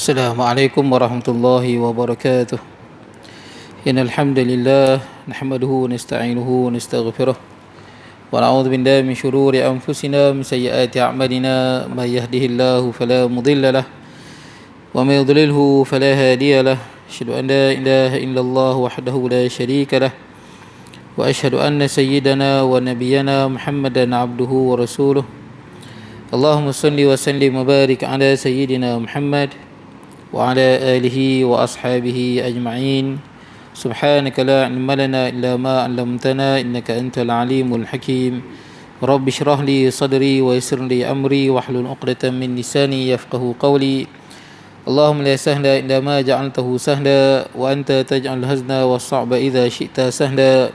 Assalamualaikum warahmatullahi wabarakatuh. Innal hamdalillah nahmaduhu wa nasta'inuhu wa nastaghfiruh wa na'udzu billahi min shururi anfusina min sayyiati a'malina may yahdihillahu fala mudilla lahu wa may yudlilhu fala hadiya lahu. Asyhadu an la ilaha illallah wahdahu la syarika lahu wa asyhadu anna sayyidana wa nabiyyana Muhammadan 'abduhu wa rasuluh. Allahumma salli wa sallim wa barik ala sayyidina Muhammad wa ala alihi wa ashabihi ajma'in. Subhanaka la ilma lana illa ma 'allamtana innaka antal alimul hakim. Rabbi shrah li sadri wa yassir li amri wahlul 'uqdatam min lisani yafqahu qawli. Allahumma la sahla illa ma ja'altahu sahla wa anta taj'al hazna was-sa'ba idza syi'ta sahla.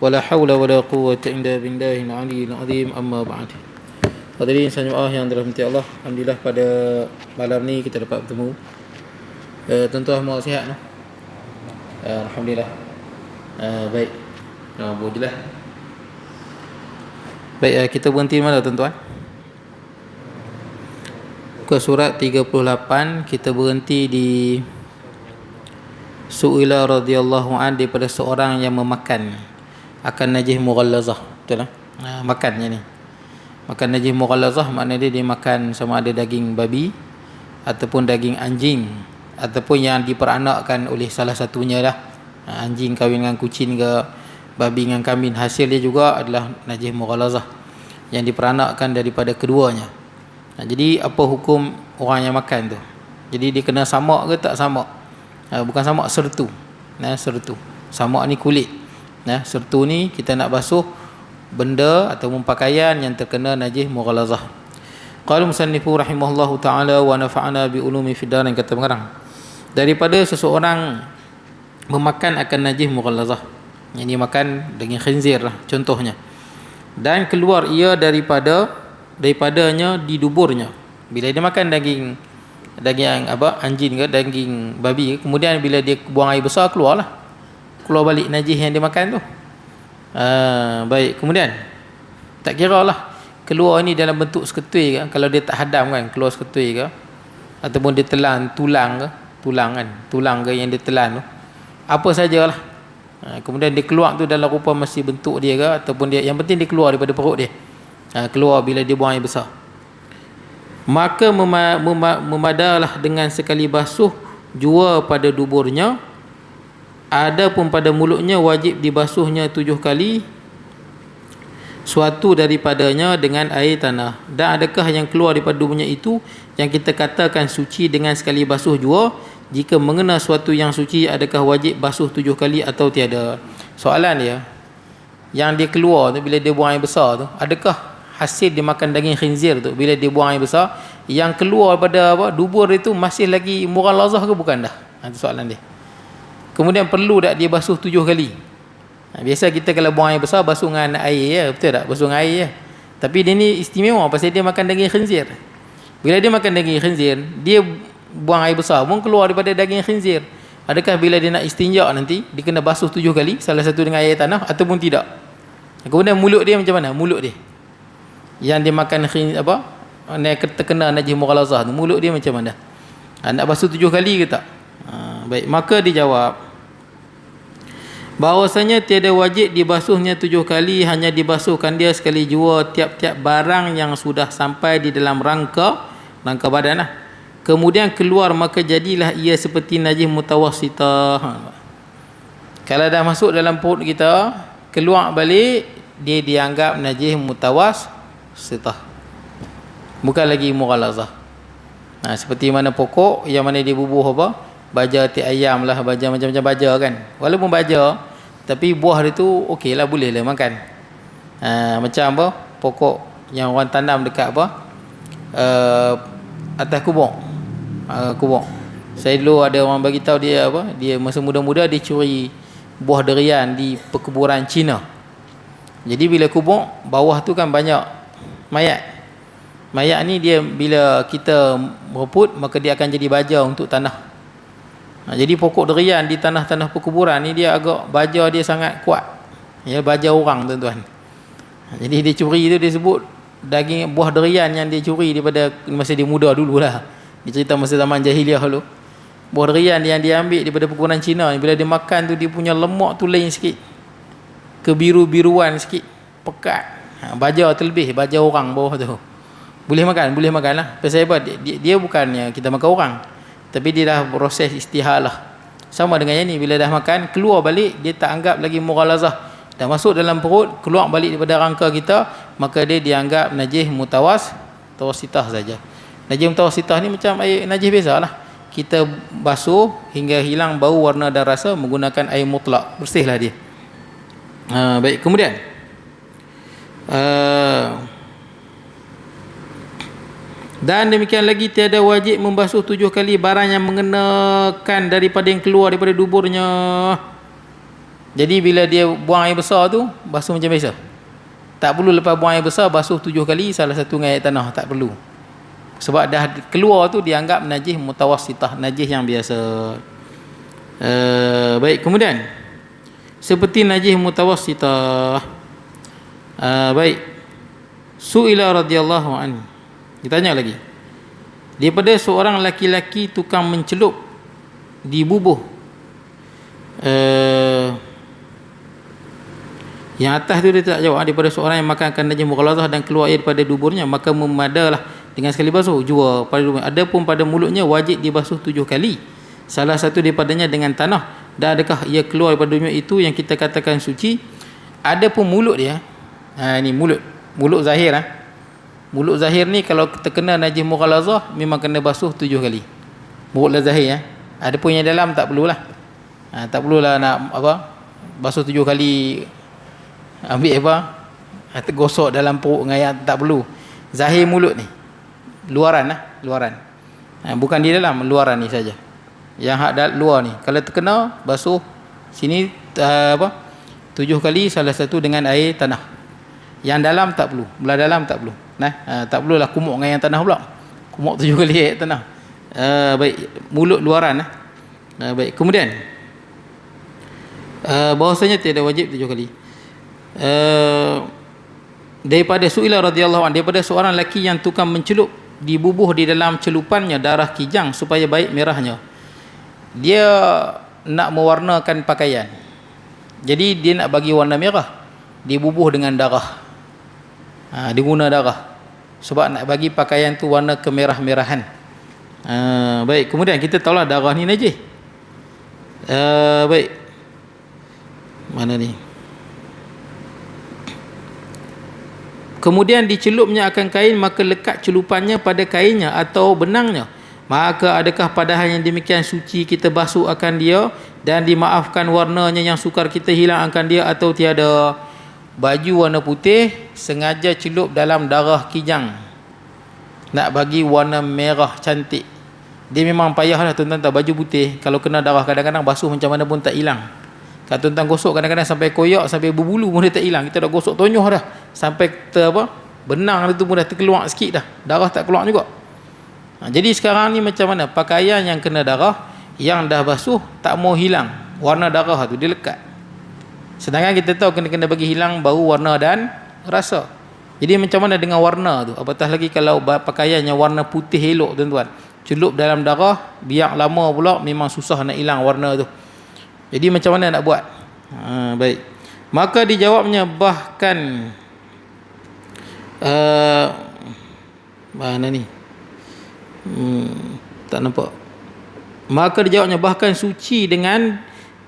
Wa la hawla wa la quwwata illa billahil 'aliyyil 'azim. Amma ba'd. Hadirin jemaah yang dirahmati Allah, alhamdulillah pada malam ni kita dapat bertemu. Tuan-tuan mau sihat no? Alhamdulillah. Baik. Bolehlah. Baik, kita berhenti mana tuan-tuan? Ke surat 38, kita berhenti di Su'ila radhiyallahu an daripada seorang yang memakan akan najis mughallazah. Betul tak? Makannya ni. Makan najis mughallazah maknanya dia makan sama ada daging babi ataupun daging anjing ataupun yang diperanakkan oleh salah satunya lah. Anjing kahwin dengan kucing ke, babi dengan kambing, hasil dia juga adalah najis mughallazah yang diperanakkan daripada keduanya. Jadi apa hukum orang yang makan tu? Jadi dia kena samak ke tak samak? Bukan samak, sertu. Sertu. Samak ni kulit. Sertu ni kita nak basuh benda ataupun pakaian yang terkena najis mughallazah. Qala musannifu rahimahullahu taala wa nafa'ana bi ulumi fid darin, kata pengarang, daripada seseorang memakan akan najis mughallazah, yang dia makan daging khinzir lah contohnya, dan keluar ia daripadanya di duburnya. Bila dia makan daging anjing ke daging babi, kemudian bila dia buang air besar, keluar balik najis yang dia makan tu. Baik, kemudian tak kira lah keluar ni dalam bentuk seketui ke, kalau dia tak hadam kan, keluar seketui ke, ataupun dia telan tulang ke yang dia telan tu, apa sajalah. Kemudian dia keluar tu dalam rupa masih bentuk dia ke, ataupun dia, yang penting dia keluar daripada perut dia, keluar bila dia buang air besar, maka memadalah dengan sekali basuh jua pada duburnya. Adapun pada mulutnya wajib dibasuhnya 7 kali suatu daripadanya dengan air tanah. Dan adakah yang keluar daripada duburnya itu yang kita katakan suci dengan sekali basuh jua? Jika mengena suatu yang suci, adakah wajib basuh 7 kali atau tiada? Soalan dia, yang dia keluar tu bila dia buang air besar tu, adakah hasil dia makan daging khinzir tu, bila dia buang air besar, yang keluar pada dubur itu masih lagi mughallazah ke bukan dah? Itu soalan dia. Kemudian perlu tak dia basuh 7 kali? Biasa kita kalau buang air besar basuh dengan air ya, betul tak? Basuh dengan air ya. Tapi dia ni istimewa pasal dia makan daging khinzir. Bila dia makan daging khinzir, dia buang air besar pun keluar daripada daging khinzir. Adakah bila dia nak istinja nanti dia kena basuh 7 kali, salah satu dengan air tanah ataupun tidak? Kemudian mulut dia macam mana? Mulut dia yang dia makan terkena najis mughallazah tu, mulut dia macam mana? Nak basuh 7 kali ke tak? Baik, maka dijawab bahawasanya tiada wajib dibasuhnya 7 kali, hanya dibasuhkan dia sekali jua tiap-tiap barang yang sudah sampai di dalam rangka badan lah. Kemudian keluar, maka jadilah ia seperti najis mutawassitah. Kalau dah masuk dalam perut kita, keluar balik, dia dianggap najis mutawassitah, bukan lagi mughallazah. Seperti mana pokok yang mana dia bubuh baja hati ayam lah, baja macam-macam baja kan, walaupun baja tapi buah dia tu okey lah, boleh lah makan. Macam pokok yang orang tanam dekat atas kubur. Saya dulu ada orang bagi tahu dia dia masa muda-muda dia curi buah durian di perkuburan Cina. Jadi bila kubur bawah tu kan banyak mayat ni, dia bila kita merebut maka dia akan jadi baja untuk tanah. Jadi pokok durian di tanah-tanah perkuburan ni dia agak baja dia sangat kuat. Ya, baja orang tuan-tuan. Jadi dia curi tu dia sebut daging buah durian yang dia curi daripada masa dia muda dululah. Dia cerita masa zaman jahiliah dulu. Buah durian yang dia ambil daripada perkebunan Cina ni, bila dia makan tu dia punya lemak tu lain sikit. Kebiru-biruan sikit, pekat. Baja terlebih, baja orang bawah tu. Boleh makan lah. Pasal apa? Dia bukannya kita makan orang. Tapi dia dah proses istihalah. Sama dengan yang ni, bila dah makan, keluar balik, dia tak anggap lagi mughalazah. Dah masuk dalam perut, keluar balik daripada rangka kita, maka dia dianggap najis mutawassitah saja. Najis mutawassitah ni macam air najis biasa lah. Kita basuh hingga hilang bau, warna dan rasa menggunakan air mutlak. Bersihlah dia. Baik, kemudian dan demikian lagi, tiada wajib membasuh 7 kali barang yang mengenakan daripada yang keluar daripada duburnya. Jadi bila dia buang air besar tu, basuh macam biasa. Tak perlu lepas buang air besar basuh 7 kali salah satu dengan air tanah, tak perlu. Sebab dah keluar tu dianggap najis mutawassitah, najis yang biasa. Baik, kemudian seperti najis mutawassitah. Baik. Su'ila radhiyallahu anhu. Ditanya lagi. Daripada seorang laki-laki tukang mencelup di bubuh. Yang atas tu dia tak jawab. Daripada seorang yang makan najis mughalazah dan keluar air daripada duburnya, maka memadalah dengan sekali basuh jua pada duburnya. Adapun pada mulutnya wajib dibasuh 7 kali. Salah satu daripadanya dengan tanah. Dan adakah ia keluar daripada dunia itu yang kita katakan suci? Adapun mulut dia, ni mulut zahir. Mulut zahir ni kalau terkena najis mughalazah memang kena basuh 7 kali. Mulut zahir. Adapun yang dalam tak perlulah. Tak perlulah nak basuh 7 kali. Ambil gosok dalam perut dengan air, tak perlu. Zahir mulut ni, luaran. Bukan di dalam, luaran ni saja. Yang hak luar ni, kalau terkena basuh sini 7 kali, salah satu dengan air tanah. Yang dalam tak perlu, belah dalam tak perlu. Tak perlulah kumuk dengan yang tanah pula. Kumuk 7 kali air tanah. Baik, mulut luaran. Baik, kemudian bahawasanya tiada wajib 7 kali. Daripada Su'ila radhiyallahu anhu, daripada seorang lelaki yang tukang mencelup di bubuh di dalam celupannya darah kijang supaya baik merahnya. Dia nak mewarnakan pakaian, jadi dia nak bagi warna merah, dia bubuh dengan darah. Dia guna darah sebab nak bagi pakaian tu warna kemerah-merahan. Baik, kemudian kita tahulah darah ni najis. Baik, mana ni? Kemudian dicelupnya akan kain, maka lekat celupannya pada kainnya atau benangnya. Maka adakah padahal yang demikian suci kita basuh akan dia dan dimaafkan warnanya yang sukar kita hilang akan dia, atau tiada? Baju warna putih sengaja celup dalam darah kijang, nak bagi warna merah cantik. Dia memang payahlah tuan-tuan tahu, baju putih kalau kena darah kadang-kadang basuh macam mana pun tak hilang. Kalau tuan-tuan gosok kadang-kadang sampai koyak, sampai berbulu pun dia tak hilang. Kita dah gosok tonyoh dah, sampai benang tu pun dah terkeluar sikit dah, darah tak keluar juga. Jadi sekarang ni macam mana? Pakaian yang kena darah, yang dah basuh tak mau hilang warna darah tu, dia lekat. Sedangkan kita tahu kena bagi hilang bau, warna dan rasa. Jadi macam mana dengan warna tu? Apatah lagi kalau pakaian yang warna putih elok tuan-tuan, celup dalam darah, biar lama pula memang susah nak hilang warna tu. Jadi macam mana nak buat? Baik. Maka dijawabnya bahkan mana ni? Tak nampak. Maka dijawabnya bahkan suci dengan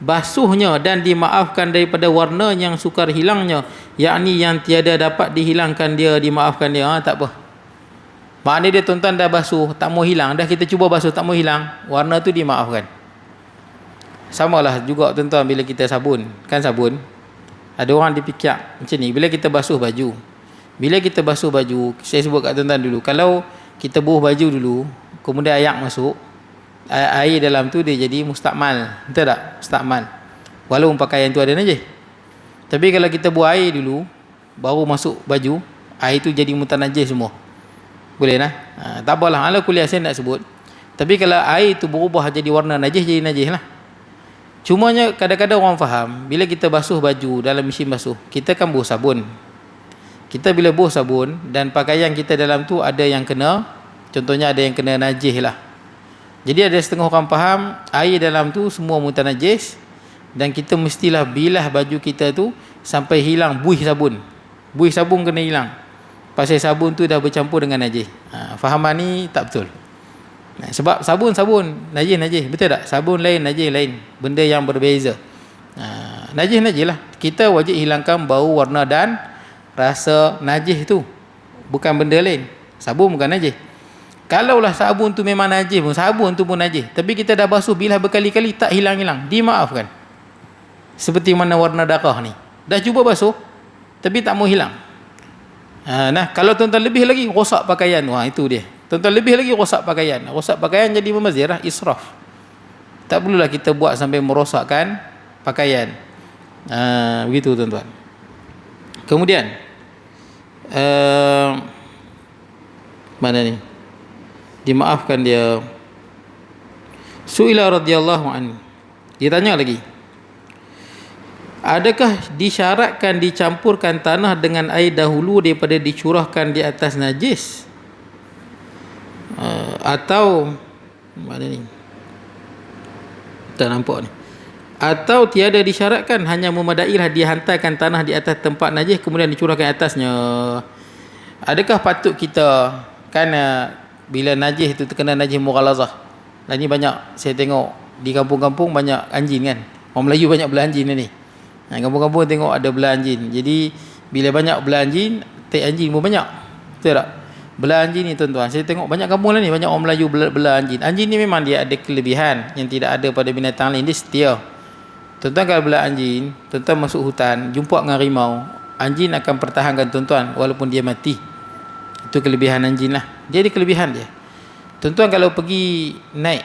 basuhnya dan dimaafkan daripada warna yang sukar hilangnya, yakni yang tiada dapat dihilangkan dia, dimaafkan dia. Tak apa. Maknanya dia tuan-tuan dah basuh tak mau hilang, dah kita cuba basuh tak mau hilang, warna tu dimaafkan. Samalah juga tuan-tuan bila kita sabun. Kan sabun, ada orang dipikir macam ni, bila kita basuh baju. Bila kita basuh baju, saya sebut kat tuan-tuan dulu, kalau kita buh baju dulu, kemudian air masuk, air dalam tu dia jadi mustakmal. Betul tak? Mustakmal. Walaupun pakaian tu ada najis. Tapi kalau kita buah air dulu, baru masuk baju, air tu jadi mutanajis semua. Boleh lah. Tak apalah, ala kuliah saya nak sebut. Tapi kalau air tu berubah jadi warna najis, jadi najis lah. Cumanya kadang-kadang orang faham, bila kita basuh baju dalam mesin basuh, kita kan buh sabun. Kita bila buh sabun dan pakaian kita dalam tu ada yang kena, contohnya ada yang kena najis lah, Jadi ada setengah orang faham air dalam tu semua mutanajis, dan kita mestilah bilah baju kita tu sampai hilang buih sabun. Buih sabun kena hilang. Pasal sabun tu dah bercampur dengan najis. Fahaman ni tak betul. Sebab sabun najis, betul tak? Sabun lain, najis lain, benda yang berbeza. Najis lah. Kita wajib hilangkan bau, warna dan rasa najis tu, bukan benda lain. Sabun bukan najis. Kalaulah sabun tu memang najis pun, sabun tu pun najis, tapi kita dah basuh bilah berkali-kali tak hilang-hilang, dimaafkan. Seperti mana warna darah ni, dah cuba basuh tapi tak mau hilang. Nah, kalau tuan-tuan lebih lagi rosak pakaian, itu dia. Tuan-tuan lebih lagi rosak pakaian. Rosak pakaian jadi memazir lah, israf. Tak perlulah kita buat sampai merosakkan pakaian. Begitu tuan-tuan. Kemudian mana ni? Dimaafkan dia. Su'ila radhiyallahu anhu. Dia tanya lagi. Adakah disyaratkan dicampurkan tanah dengan air dahulu daripada dicurahkan di atas najis? Atau mana ni? Tak nampak ni. Atau tiada disyaratkan, hanya memadailah dia hantarkan tanah di atas tempat najis kemudian dicurahkan atasnya. Adakah patut kita, kan bila najis itu terkena najis mughalazah. Dan ni banyak saya tengok di kampung-kampung banyak anjing kan. Orang Melayu banyak belah anjing ni. Kampung-kampung tengok ada belah anjing. Jadi bila banyak belah anjing, tek anjing pun banyak. Betul tak? Belah anjing ni tuan-tuan, saya tengok banyak kampung lah ni, banyak orang Melayu belah anjing. Anjing ni memang dia ada kelebihan yang tidak ada pada binatang lain, dia setia. Tuan-tuan kalau belah anjing, tuan-tuan masuk hutan, jumpa dengan harimau, anjing akan pertahankan tuan-tuan walaupun dia mati. Itu kelebihan anjing lah. Dia ada kelebihan dia. Tuan-tuan kalau pergi naik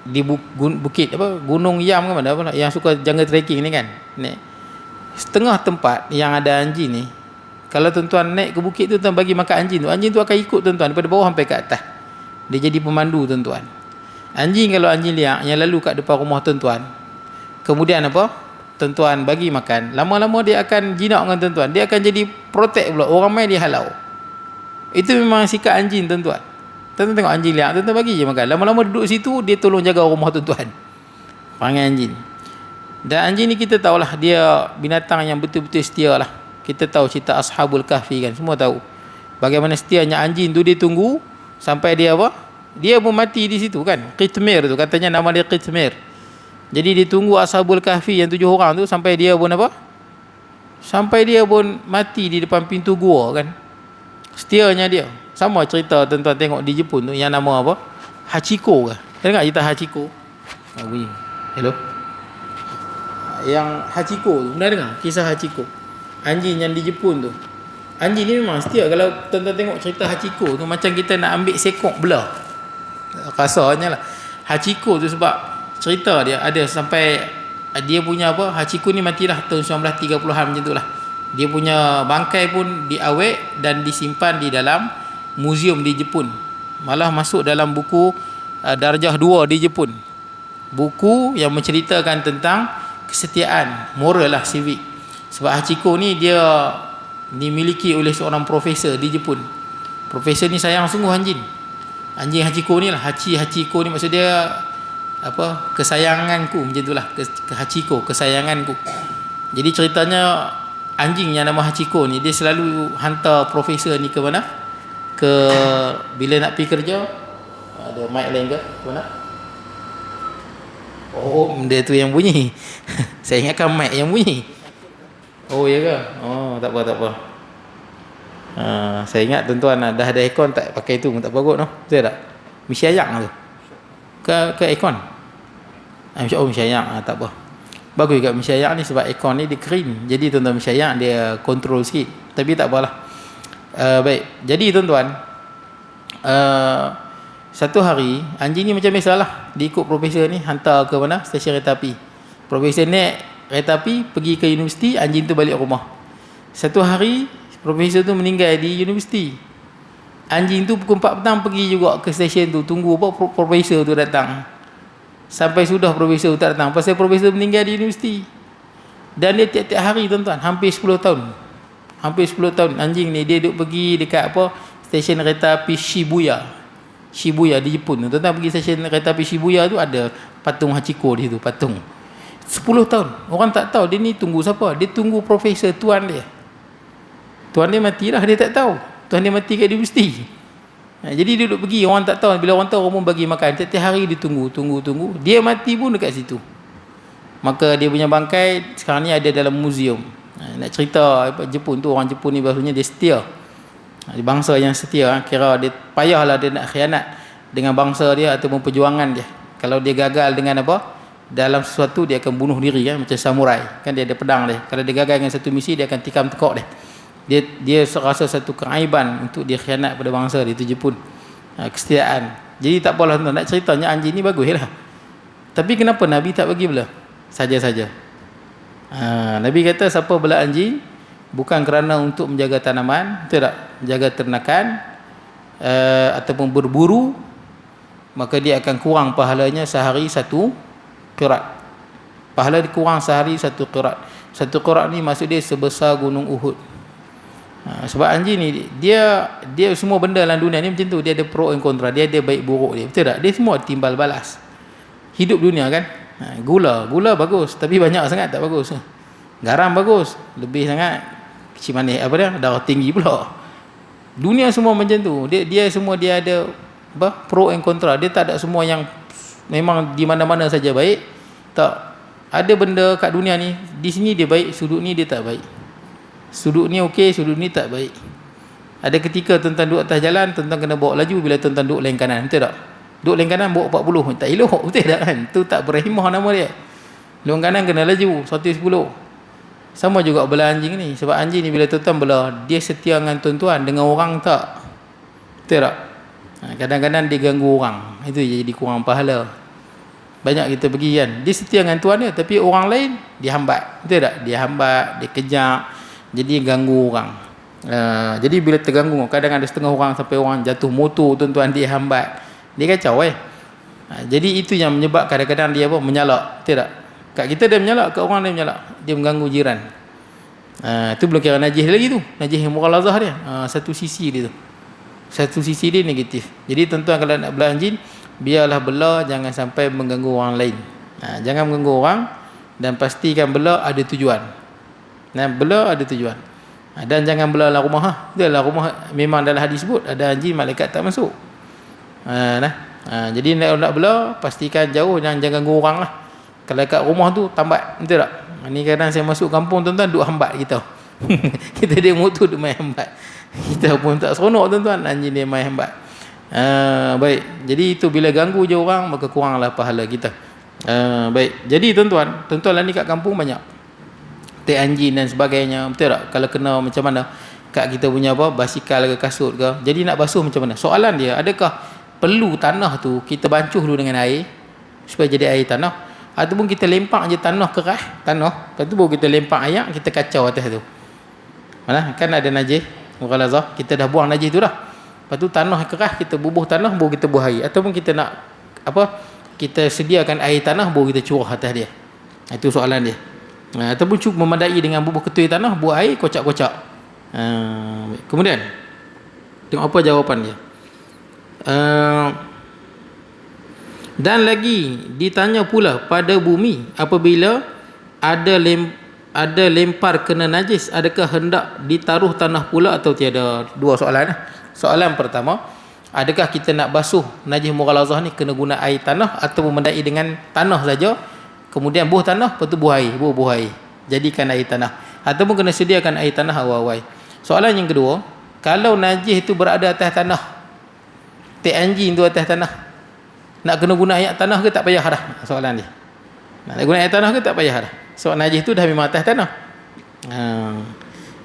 di bukit Gunung Yam ke mana yang suka jungle trekking ni kan, naik setengah tempat yang ada anjing ni, kalau tuan-tuan naik ke bukit tu, tuan bagi makan anjing tu akan ikut tuan-tuan daripada bawah sampai ke atas. Dia jadi pemandu tuan-tuan. Anjing, kalau anjing liar yang lalu kat depan rumah tuan-tuan, kemudian tuan-tuan bagi makan, lama-lama dia akan jinak dengan tuan-tuan. Dia akan jadi protect pula, orang main dia halau. Itu memang sikap anjing tuan-tuan. Tuan-tuan tengok anjing liar, tuan-tuan bagi je makan, lama-lama duduk situ, dia tolong jaga rumah tuan-tuan. Panggil anjing. Dan anjing ni kita tahulah dia binatang yang betul-betul setia lah. Kita tahu cerita Ashabul Kahfi kan, semua tahu bagaimana setianya anjing tu. Dia tunggu sampai dia dia pun mati di situ kan. Qitmir tu katanya nama dia Qitmir. Jadi dia tunggu Ashabul Kahfi yang 7 orang tu sampai dia pun sampai dia pun mati di depan pintu gua kan. Setianya dia. Sama cerita tuan-tuan tengok di Jepun tu yang nama Hachiko ke? Dengar cerita Hachiko? Bunyi. Hello. Yang Hachiko tu, pernah dengar kisah Hachiko? Anjing yang di Jepun tu. Anjing ni memang setia. Kalau tuan-tuan tengok cerita Hachiko tu, macam kita nak ambil sekok belah. Kasarnya lah. Hachiko tu sebab cerita dia ada sampai dia punya Hachiko ni matilah tahun 1930-an macam tu lah. Dia punya bangkai pun diawet dan disimpan di dalam muzium di Jepun. Malah masuk dalam buku darjah 2 di Jepun. Buku yang menceritakan tentang kesetiaan, moral lah, civic. Sebab Hachiko ni dia dimiliki oleh seorang profesor di Jepun. Profesor ni sayang sungguh anjing. Anjing Hachiko ni lah. Hachiko ni maksud dia kesayanganku, macam itulah. Hachiko, kesayanganku. Jadi ceritanya anjing yang nama Hachiko ni, dia selalu hantar profesor ni ke mana? Bila nak pergi kerja. Ada mic lain ke? Mana? Oh, benda tu yang bunyi. Saya ingatkan mic yang bunyi. Oh, ya ke? Oh, tak apa. Saya ingat tuan-tuan dah ada aircon, tak pakai tu pun tak bagus noh. Betul tak? Misi ayak tu. Ke aircon? Misi ayak, tak apa. Bagus juga misi ayak ni sebab aircon ni dia kering. Jadi tuan-tuan misi ayak dia kontrol sikit. Tapi tak apalah. Baik. Jadi tuan-tuan, satu hari anjing ni macam biasalah, dia ikut profesor ni hantar ke mana? Stesen kereta api. Profesor naik kereta api pergi ke universiti, anjing tu balik rumah. Satu hari profesor tu meninggal di universiti. Anjing tu pukul 4 petang pergi juga ke stesen tu, tunggu profesor tu datang. Sampai sudah profesor tu tak datang, pasal profesor meninggal di universiti. Dan dia tiap-tiap hari tuan-tuan, hampir 10 tahun. Hampir 10 tahun anjing ni dia duduk pergi dekat stesen kereta api Shibuya. Shibuya di Jepun. Tuan-tuan pergi stesen kereta api Shibuya tu ada patung Hachiko di situ, patung. 10 tahun. Orang tak tahu dia ni tunggu siapa. Dia tunggu profesor tuan dia. Tuan dia mati lah, dia tak tahu. Tuan dia mati kat universiti. Jadi dia duduk pergi, orang tak tahu. Bila orang tahu, orang pun bagi makan. Setiap hari dia tunggu. Dia mati pun dekat situ. Maka dia punya bangkai sekarang ni ada dalam muzium. Nak cerita Jepun tu, orang Jepun ni bahasanya dia setia. Bangsa yang setia, kira dia payahlah dia nak khianat dengan bangsa dia ataupun perjuangan dia. Kalau dia gagal dengan apa, dalam sesuatu dia akan bunuh diri kan, macam samurai kan, dia ada pedang dia. Kalau dia gagal dengan satu misi, dia akan tikam tekok dia. Dia rasa satu keaiban untuk dia khianat pada bangsa dia, itu Jepun. Kesetiaan. Jadi tak apalah tuan, nak ceritanya anjing ni bagus lah. Tapi kenapa Nabi tak bagi belah? Saja-saja. Nabi kata siapa belah anjing bukan kerana untuk menjaga tanaman, tidak, menjaga ternakan ataupun berburu, maka dia akan kurang pahalanya sehari satu qirat. Pahala dia kurang sehari satu qirat. Satu qirat ni maksud dia sebesar gunung Uhud. Sebab anjing ni dia semua benda dalam dunia ni macam tu, dia ada pro and kontra, dia ada baik buruk dia, betul tak? Dia semua timbal balas. Hidup dunia kan, gula bagus tapi banyak sangat tak bagus. Garam bagus, lebih sangat kecil manis apa dia, darah tinggi pula. Dunia semua macam tu. Dia semua dia ada apa, pro and kontra. Dia tak ada semua yang memang di mana-mana saja baik. Tak. Ada benda kat dunia ni, di sini dia baik, sudut ni dia tak baik. Sudut ni okey, sudut ni tak baik. Ada ketika tuan-tuan duduk atas jalan, tuan-tuan kena bawa laju bila tuan-tuan duduk lane kanan, betul tak? Duduk lane kanan bawa 40, tak elok, betul tak kan? Tu tak berhimah nama dia. Lane kanan kena laju 110. Sama juga belah anjing ni. Sebab anjing ni bila tuan-tuan belah, dia setia dengan tuan-tuan, dengan orang tak. Betul tak? Kadang-kadang dia ganggu orang. Itu jadi kurang pahala. Banyak kita pergi kan, dia setia dengan tuan dia, tapi orang lain dia hambat. Betul tak? Dia hambat, dia kejap, jadi ganggu orang. Jadi bila terganggu, kadang ada setengah orang sampai orang jatuh motor, tuan-tuan, dia hambat. Dia kacau jadi itu yang menyebab kadang-kadang dia apa, menyalak. Betul tak? Kat kita dia menyalak, kat orang dia menyalak, dia mengganggu jiran. Itu belum kira najis lagi tu, najis yang mughalazah dia. Satu sisi dia tu, satu sisi dia negatif. Jadi tuan-tuan kalau nak belah anjing, biarlah belah, jangan sampai mengganggu orang lain. Jangan mengganggu orang, dan pastikan belah ada tujuan. Belah ada tujuan. Dan jangan belah dalam rumah. Dalam rumah memang dalam hadis sebut ada anjing, malaikat tak masuk. Jadi nak belah, pastikan jauh, jangan ganggu orang lah. Kalau kat rumah tu tambat, betul tak? Ni kadang saya masuk kampung, tuan-tuan, duk hambat kita. Kita dia motor duk main hambat. Kita pun tak seronok, tuan-tuan, anjing dia main hambat. Baik. Jadi itu bila ganggu je orang, maka kuranglah pahala kita. Baik. Jadi tuan-tuan lah ni kat kampung banyak tek anjing dan sebagainya, betul tak? Kalau kena macam mana kat kita punya apa, basikal ke kasut ke, jadi nak basuh macam mana? Soalan dia, adakah perlu tanah tu kita bancuh dulu dengan air supaya jadi air tanah, ataupun kita lempak je tanah keras, lepas tu baru kita lempak air, kita kacau atas tu. Mana kan ada najis mughalazah, kita dah buang najis tu dah, lepas tu tanah keras, kita bubuh tanah baru kita buah air, ataupun kita nak apa, kita sediakan air tanah baru kita curah atas dia. Itu soalan dia. Ataupun cukup memadai dengan bubuh ketui tanah, buah air, kocak-kocak. Kemudian tengok apa jawapan dia. Dan lagi ditanya pula, pada bumi apabila ada lempar kena najis, adakah hendak ditaruh tanah pula atau tiada? Dua soalan. Soalan pertama, adakah kita nak basuh najis mughalazah ni kena guna air tanah atau memandai dengan tanah saja, kemudian buah tanah, lepas tu buah air, jadikan air tanah, ataupun kena sediakan air tanah awal-awal. Soalan yang kedua, kalau najis itu berada atas tanah, tek anjing tu atas tanah, nak kena guna air tanah ke tak payah dah? Soalan dia, nak guna air tanah ke tak payah dah? Sebab najis tu dah memang atas tanah.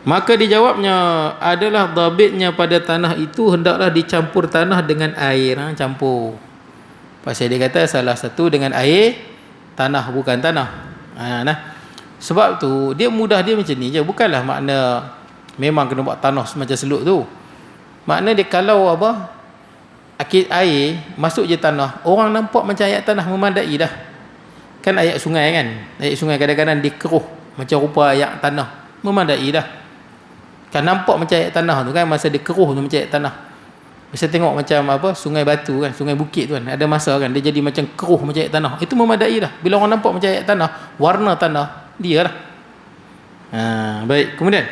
Maka dijawabnya adalah dhabitnya pada tanah itu hendaklah dicampur tanah dengan air. Campur. Pasal dia kata salah satu dengan air, tanah bukan tanah. Sebab tu dia mudah dia macam ni je. Bukanlah makna memang kena buat tanah semacam seluk tu. Makna dia kalau apa, air masuk je tanah, orang nampak macam ayat tanah memadai dah. Kan ayat sungai kan, ayat sungai kadang-kadang dia keruh macam rupa ayat tanah, memadai dah. Kan nampak macam ayat tanah tu kan, masa dia keruh tu macam ayat tanah. Bisa tengok macam apa, sungai batu kan, sungai bukit tu kan, ada masa kan dia jadi macam keruh macam air tanah. Itu memadai dah. Bila orang nampak macam air tanah, warna tanah, dia lah. Baik, kemudian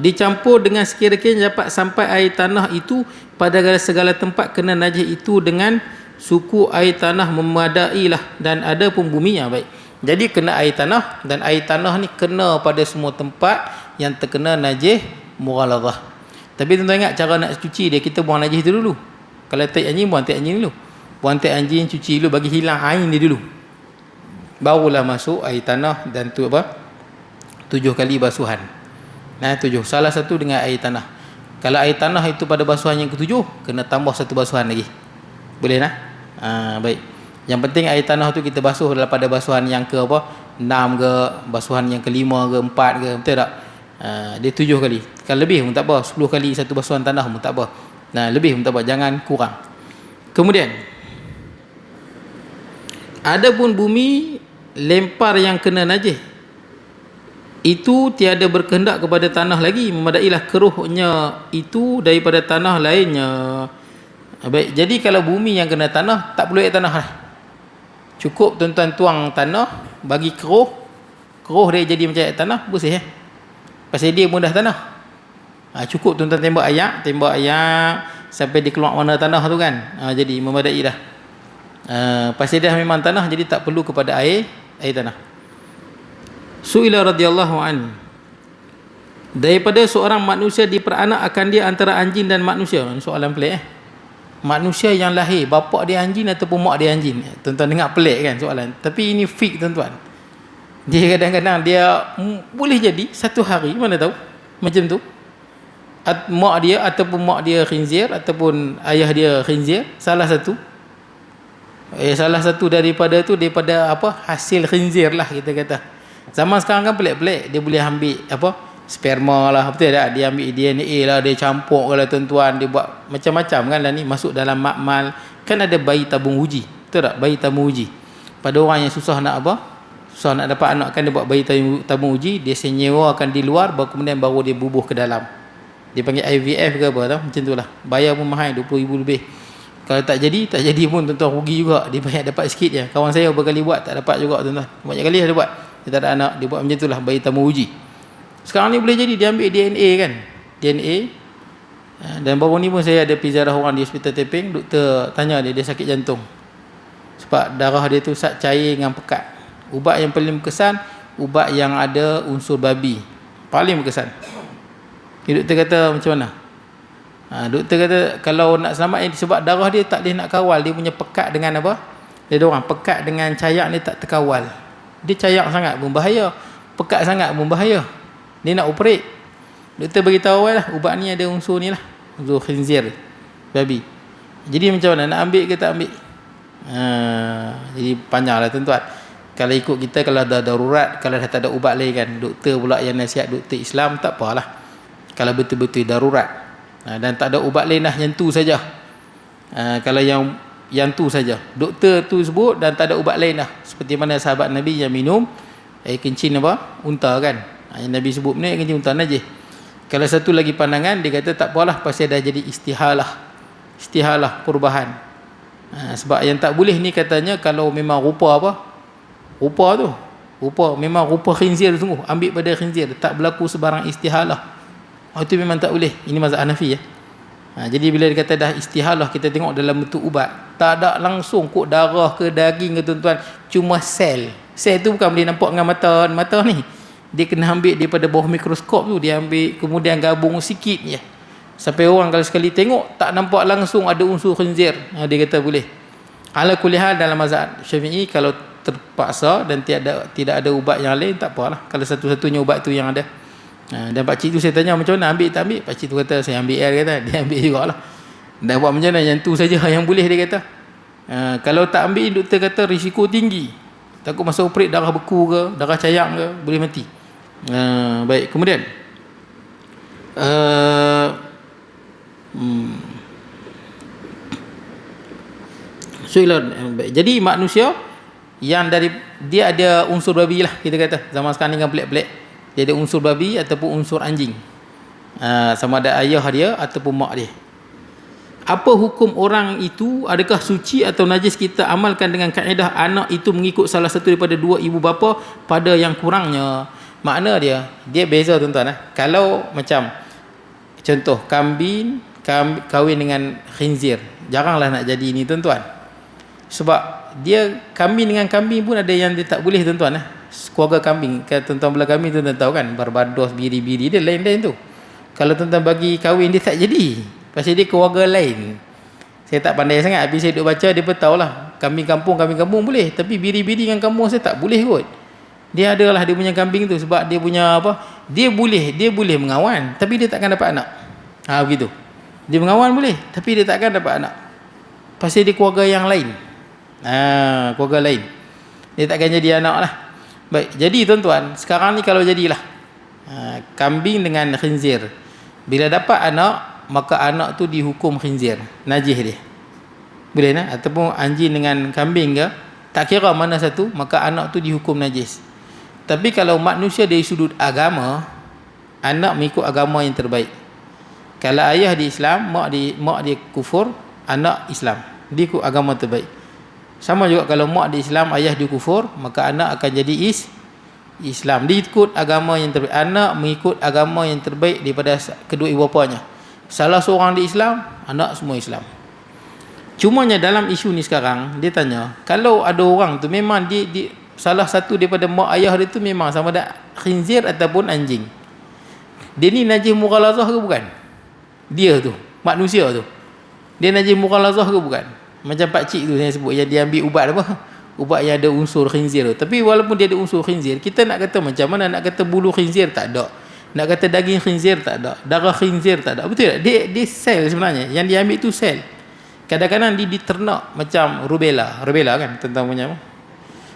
dicampur dengan sekira-kira dapat sampai air tanah itu pada segala tempat kena najis itu dengan suku air tanah memadai lah, dan ada pun bumi. Baik, jadi kena air tanah, dan air tanah ni kena pada semua tempat yang terkena najis mughalazah. Tapi tuan-tuan ingat cara nak cuci dia, kita buang najis tu dulu. Kalau tai anjing, buang tai anjing dulu. Buang tai anjing, cuci dulu, bagi hilang air dia dulu. Barulah masuk air tanah, dan tu apa? 7 kali basuhan. 7. Salah satu dengan air tanah. Kalau air tanah itu pada basuhan yang ke-7, kena tambah satu basuhan lagi. Boleh nah? Baik. Yang penting air tanah tu kita basuh pada basuhan yang ke apa? 6 ke, basuhan yang ke-5 ke, 4 ke, betul tak? Dia 7 kali. Kalau lebih pun tak apa, 10 kali satu basuhan tanah pun tak apa. Lebih pun tak apa, jangan kurang. Kemudian adapun bumi lempar yang kena najis, itu tiada berkehendak kepada tanah lagi, memadailah keruhnya itu daripada tanah lainnya. Baik, jadi kalau bumi yang kena tanah, tak perlu air tanah lah. Cukup tuan-tuan tuang tanah, bagi keruh dia jadi macam air tanah, bersih pasal dia mudah tanah. Cukup tuan-tuan tembak ayak sampai dia keluar warna tanah tu kan, jadi memadai dah. Pasal dia memang tanah, jadi tak perlu kepada air tanah. Su'ila radhiyallahu an, daripada seorang manusia diperanak akan dia antara anjing dan manusia. Ini soalan pelik Manusia yang lahir, bapak dia anjing ataupun mak dia anjing. Tuan-tuan dengar pelik kan soalan, tapi ini fik tuan-tuan. Dia kadang-kadang dia boleh jadi satu hari, mana tahu macam tu, mak dia ataupun mak dia khinzir ataupun ayah dia khinzir, salah satu daripada apa, hasil khinzir lah kita kata. Zaman sekarang kan pelik-pelik, dia boleh ambil apa, sperma lah, betul tak, dia ambil DNA lah, dia campur lah tuan-tuan, dia buat macam-macam kan lah ni, masuk dalam makmal. Kan ada bayi tabung uji, betul tak, bayi tabung uji. Pada orang yang susah nak dapat anak, kan dia buat bayi tabung uji, dia senyewakan di luar, kemudian baru dia bubuh ke dalam. Dia panggil IVF ke apa tau, macam tu lah. Bayar pun mahal, 20,000 lebih. Kalau tak jadi pun tuan-tuan rugi juga, dia banyak dapat sikit je. Kawan saya berkali buat, tak dapat juga tuan-tuan. Banyak kali dia buat, dia tak ada anak, dia buat macam tu lah, bayi tabung uji. Sekarang ni boleh jadi, dia ambil DNA kan, DNA. Dan baru ni pun saya ada pergi ziarah orang di hospital Teping, doktor tanya dia sakit jantung. Sebab darah dia tu cair dengan pekat. Ubat yang paling berkesan, ubat yang ada unsur babi, paling berkesan. Doktor kata macam mana? Doktor kata kalau nak selamat, sebab darah dia tak boleh nak kawal, dia punya pekat dengan apa? Dia ada orang pekat dengan cayak ni tak terkawal. Dia cayak sangat pun bahaya, pekat sangat pun bahaya. Dia nak operate. Doktor beritahu lah, ubat ni ada unsur ni lah, unsur khinzir, babi. Jadi macam mana, nak ambil ke tak ambil? Jadi panjang lah tuan-tuan. Kalau ikut kita, kalau dah darurat, kalau dah tak ada ubat lain kan, doktor pula yang nasihat, doktor Islam, tak apalah. Kalau betul-betul darurat dan tak ada ubat lain dah, yang tu saja. Kalau yang tu saja, doktor tu sebut dan tak ada ubat lain dah. Seperti mana sahabat Nabi yang minum air kencing apa, unta kan, yang Nabi sebut ni air kencing unta najis. Kalau satu lagi pandangan, dia kata tak apalah, pasal dah jadi istihalah perubahan. Sebab yang tak boleh ni katanya, kalau memang rupa memang rupa khinzir sungguh, ambil pada khinzir, tak berlaku sebarang istihalah, itu memang tak boleh. Ini mazhab Hanafi ya. Jadi bila dia kata dah istihalah, kita tengok dalam bentuk ubat, tak ada langsung kok darah ke daging ke tuan-tuan, cuma sel tu bukan boleh nampak dengan mata ni. Dia kena ambil daripada bawah mikroskop tu, dia ambil kemudian gabung sikit je, sampai orang kalau sekali tengok tak nampak langsung ada unsur khinzir. Dia kata boleh. Ala kulli hal, dalam mazhab Syafi'i kalau terpaksa dan tidak ada ubat yang lain, tak apalah, kalau satu-satunya ubat tu yang ada. Dan pakcik tu saya tanya macam mana, ambil tak ambil? Pakcik tu kata saya ambil, dia kata dia ambil jugalah. Dah buat macam mana, yang tu saja yang boleh, dia kata. Kalau tak ambil, doktor kata risiko tinggi, takut masa operate darah beku ke, darah cayak ke, boleh mati. Baik, kemudian jadi manusia yang dia ada unsur babi lah, kita kata. Zaman sekarang ni kan pelik-pelik, dia ada unsur babi ataupun unsur anjing. Sama ada ayah dia ataupun mak dia. Apa hukum orang itu? Adakah suci atau najis? Kita amalkan dengan kaedah anak itu mengikut salah satu daripada dua ibu bapa pada yang kurangnya. Makna dia beza tuan-tuan. Kalau macam contoh kambing kahwin dengan khinzir, jaranglah nak jadi ini tuan-tuan. Sebab dia kambing dengan kambing pun ada yang dia tak boleh tuan-tuan. Keluarga kambing, kalau tuan-tuan belah kambing tuan-tuan tahu kan, Barbados, biri-biri dia lain-lain tu. Kalau tuan-tuan bagi kahwin dia tak jadi, pasal dia keluarga lain. Saya tak pandai sangat, habis saya duk baca dia pun tahulah. Kambing kampung boleh, tapi biri-biri dengan kampung saya tak boleh kot. Dia adalah dia punya kambing tu, sebab dia punya apa, dia boleh mengawan, tapi dia takkan dapat anak. Begitu. Dia mengawan boleh, tapi dia takkan dapat anak. Pasal dia keluarga yang lain. Keluarga lain. Dia takkan jadi anak lah. Baik, jadi tuan-tuan, sekarang ni kalau jadilah kambing dengan khinzir, bila dapat anak, maka anak tu dihukum khinzir, najis dia. Boleh tak? Ataupun anjing dengan kambing ke, tak kira mana satu, maka anak tu dihukum najis. Tapi kalau manusia dari sudut agama, anak mengikut agama yang terbaik. Kalau ayah di Islam, mak dia kufur, anak Islam, dia ikut agama terbaik. Sama juga kalau mak di Islam, ayah di kufur, maka anak akan jadi Islam. Dia ikut agama yang terbaik. Anak mengikut agama yang terbaik daripada kedua ibu bapanya. Salah seorang di Islam, anak semua Islam. Cumanya dalam isu ni sekarang, dia tanya, kalau ada orang tu memang dia salah satu daripada mak ayah dia tu memang sama ada khinzir ataupun anjing. Dia ni najis mughalazah ke bukan? Dia tu, manusia tu. Dia najis mughalazah ke bukan? Macam pakcik tu saya sebut, yang dia ambil ubat apa? Ubat yang ada unsur khinzir tu. Tapi walaupun dia ada unsur khinzir, kita nak kata macam mana? Nak kata bulu khinzir tak ada, nak kata daging khinzir tak ada, darah khinzir tak ada. Betul tak? Dia sel sebenarnya. Yang dia ambil tu sel. Kadang-kadang dia diternak macam rubella kan, tentang punya apa?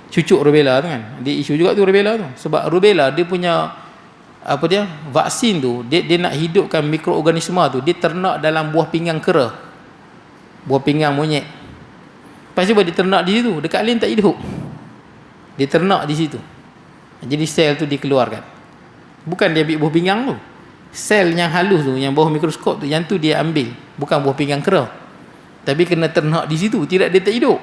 Cucuk rubella tu kan. Dia isu juga tu rubella tu. Sebab rubella dia punya vaksin tu, dia nak hidupkan mikroorganisma tu, dia ternak dalam buah pinggang kera, buah pinggang monyet. Pasal dia ternak di situ, dekat lain tak hidup, dia ternak di situ. Jadi sel tu dikeluarkan, bukan dia ambil buah pinggang tu, sel yang halus tu, yang bawah mikroskop tu, yang tu dia ambil, bukan buah pinggang kera, tapi kena ternak di situ, tidak dia tak hidup.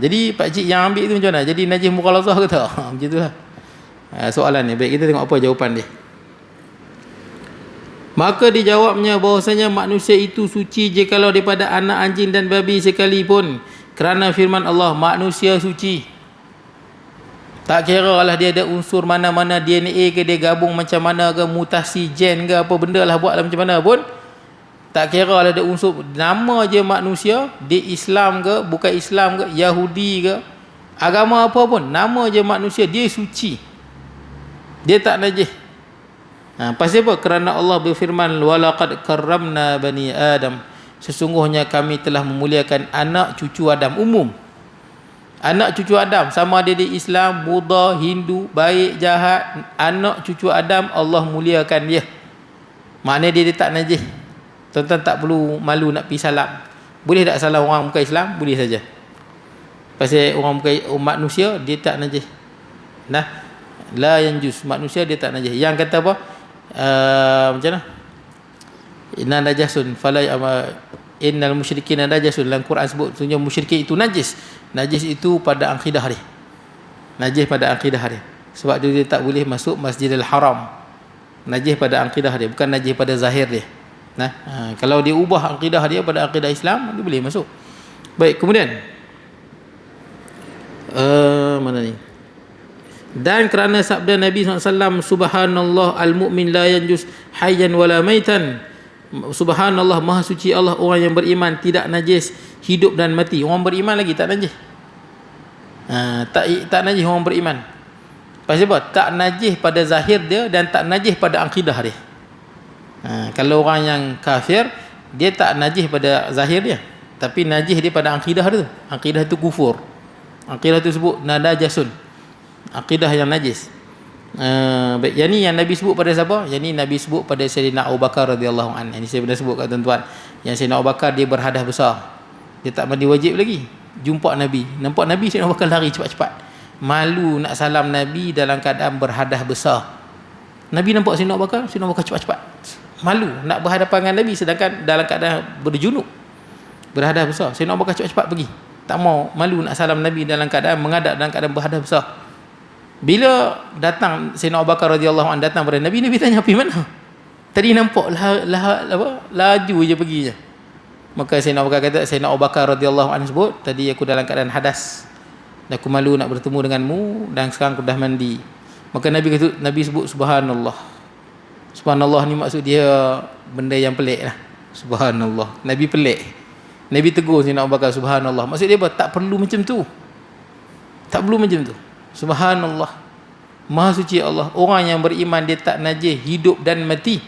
Jadi pakcik yang ambil tu macam mana? Jadi najis mughalazah ke tak? Macam itulah soalan ni. Baik, kita tengok apa jawapan dia. Maka dijawabnya bahwasanya manusia itu suci jikalau daripada anak anjing dan babi sekalipun, kerana firman Allah, manusia suci. Tak kira lah dia ada unsur mana-mana, DNA ke, dia gabung macam mana ke, mutasi gen ke, apa benda lah buat lah macam mana pun, tak kira lah ada unsur, nama je manusia, dia Islam ke, bukan Islam ke, Yahudi ke, agama apa pun, nama je manusia, dia suci, dia tak najis. Pasal apa? Kerana Allah berfirman, walaqad karramna bani Adam, sesungguhnya kami telah memuliakan anak cucu Adam umum. Anak cucu Adam, sama ada di Islam, Buddha, Hindu, baik, jahat, anak cucu Adam Allah muliakan dia. Maknanya dia tak najis. Tuan-tuan tak perlu malu nak pergi salam. Boleh tak salam orang bukan Islam? Boleh saja. Pasal orang bukan manusia, dia tak najis. Nah, la yanjus, manusia dia tak najis. Yang kata apa? Macam mana? Inna najasun fala innal musyrikin najasun. Dalam Quran sebut sebenarnya musyrikin itu najis. Najis itu pada akidah dia. Najis pada akidah dia. Sebab dia tak boleh masuk Masjidil Haram. Najis pada akidah dia, bukan najis pada zahir dia. Kalau dia ubah akidah dia pada akidah Islam, dia boleh masuk. Baik, kemudian mana ni? Dan kerana sabda Nabi SAW, subhanallah al-mu'min la yanjus hayyan wala maitan. Subhanallah, maha suci Allah, orang yang beriman tidak najis hidup dan mati. Orang beriman lagi tak najis. Tak najis orang beriman. Pasal apa? Tak najis pada zahir dia dan tak najis pada akidah dia. Kalau orang yang kafir, dia tak najis pada zahir dia, tapi najis dia pada akidah dia. Akidah itu kufur. Akidah itu sebut nadajasun, akidah yang najis. Baik, yang ni yang Nabi sebut pada siapa? Yang ni Nabi sebut pada Sayyidina Abu Bakar radhiyallahu anhu. Ini saya pernah sebut kat tuan-tuan. Yang Sayyidina Abu Bakar dia berhadas besar. Dia tak mandi wajib lagi. Jumpa Nabi. Nampak Nabi, Sayyidina Abu Bakar lari cepat-cepat. Malu nak salam Nabi dalam keadaan berhadas besar. Nabi nampak Sayyidina Abu Bakar cepat-cepat malu nak berhadapan dengan Nabi sedangkan dalam keadaan berjunub, berhadas besar. Sayyidina Abu Bakar cepat-cepat pergi, tak mau malu nak salam Nabi dalam keadaan menghadap dalam keadaan berhadas besar. Bila datang Sayyidina Abu Bakar radhiyallahu anhu datang pada Nabi, Nabi tanya pergi mana? Tadi nampak laju je pergi je. Maka Sayyidina Abu Bakar kata, Sayyidina Abu Bakar radhiyallahu anhu sebut, tadi aku dalam keadaan hadas dan aku malu nak bertemu denganmu dan sekarang aku dah mandi. Maka Nabi sebut subhanallah. Subhanallah ni maksud dia benda yang pelik lah. Subhanallah. Nabi pelik. Nabi tegur Sayyidina Abu Bakar subhanallah. Maksud dia apa? Tak perlu macam tu. Tak perlu macam tu. Subhanallah. Maha suci Allah. Orang yang beriman dia tak najis hidup dan mati.